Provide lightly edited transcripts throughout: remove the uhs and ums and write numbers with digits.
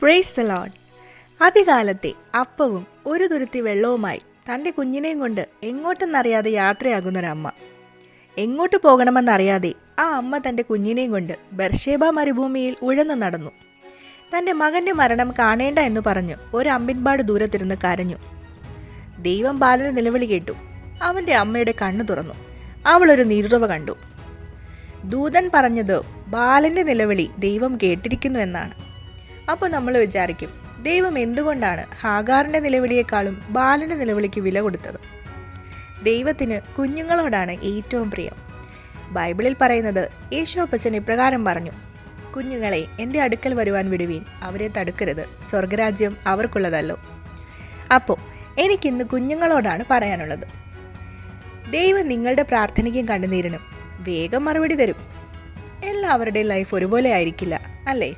Praise the Lord. ആദ്യകാലത്തെ അപ്പവും ഒരു തുരുത്തി വെള്ളവുമായി തൻ്റെ കുഞ്ഞിനെയും കൊണ്ട് എങ്ങോട്ടെന്നറിയാതെ യാത്രയാകുന്നൊരമ്മ. എങ്ങോട്ട് പോകണമെന്നറിയാതെ ആ അമ്മ തൻ്റെ കുഞ്ഞിനെയും കൊണ്ട് ബർഷേബ മരുഭൂമിയിൽ ഉഴന്നു നടന്നു. തൻ്റെ മകൻ്റെ മരണം കാണേണ്ട എന്ന് പറഞ്ഞു ഒരമ്പിൻപാട് ദൂരത്തിരുന്ന് കരഞ്ഞു. ദൈവം ബാലൻ്റെ നിലവിളി കേട്ടു. അവൻ്റെ അമ്മയുടെ കണ്ണു തുറന്നു. അവളൊരു നീരുറവ കണ്ടു. ദൂതൻ പറഞ്ഞത് ബാലൻ്റെ നിലവിളി ദൈവം കേട്ടിരിക്കുന്നു എന്നാണ്. അപ്പോൾ നമ്മൾ വിചാരിക്കും, ദൈവം എന്തുകൊണ്ടാണ് ഹാഗാറിൻ്റെ നിലവിളിയേക്കാളും ബാലൻ്റെ നിലവിളിക്ക് വില കൊടുത്തത്? ദൈവത്തിന് കുഞ്ഞുങ്ങളോടാണ് ഏറ്റവും പ്രിയം. ബൈബിളിൽ പറയുന്നത്, യേശോപ്പച്ചൻ ഇപ്രകാരം പറഞ്ഞു: കുഞ്ഞുങ്ങളെ എൻ്റെ അടുക്കൽ വരുവാൻ വിടുവീൻ, അവരെ തടുക്കരുത്, സ്വർഗരാജ്യം അവർക്കുള്ളതല്ലോ. അപ്പോൾ എനിക്കിന്ന് കുഞ്ഞുങ്ങളോടാണ് പറയാനുള്ളത്. ദൈവം നിങ്ങളുടെ പ്രാർത്ഥനയ്ക്കും കണ്ണുനീരിനും വേഗം മറുപടി തരും. എല്ലാവരുടെയും ലൈഫ് ഒരുപോലെ ആയിരിക്കില്ല, അല്ലേ?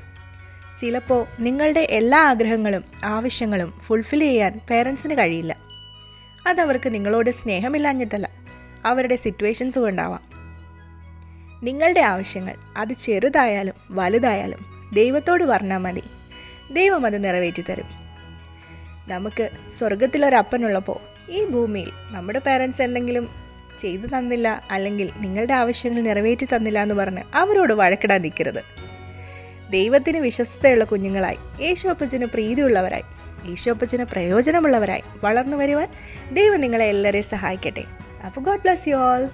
ചിലപ്പോൾ നിങ്ങളുടെ എല്ലാ ആഗ്രഹങ്ങളും ആവശ്യങ്ങളും ഫുൾഫിൽ ചെയ്യാൻ പേരൻസിന് കഴിയില്ല. അതവർക്ക് നിങ്ങളോട് സ്നേഹമില്ലാഞ്ഞിട്ടല്ല, അവരുടെ സിറ്റുവേഷൻസ് കൊണ്ടാവാം. നിങ്ങളുടെ ആവശ്യങ്ങൾ അത് ചെറുതായാലും വലുതായാലും ദൈവത്തോട് പറഞ്ഞാൽ മതി, ദൈവം അത് നിറവേറ്റി തരും. നമുക്ക് സ്വർഗത്തിലൊരപ്പനുള്ളപ്പോൾ ഈ ഭൂമിയിൽ നമ്മുടെ പേരൻസ് എന്തെങ്കിലും ചെയ്തു തന്നില്ല, അല്ലെങ്കിൽ നിങ്ങളുടെ ആവശ്യങ്ങൾ നിറവേറ്റി തന്നില്ല എന്ന് പറഞ്ഞ് അവരോട് വഴക്കിടാൻ നിൽക്കരുത്. ദൈവത്തിന് വിശ്വസ്തയുള്ള കുഞ്ഞുങ്ങളായി, യേശോപ്പച്ചന് പ്രീതിയുള്ളവരായി, യേശോപ്പച്ചന് പ്രയോജനമുള്ളവരായി വളർന്നു വരുവാൻ ദൈവം നിങ്ങളെ എല്ലാവരെയും സഹായിക്കട്ടെ. അപ്പോൾ ഗോഡ് ബ്ലസ് യു ഓൾ.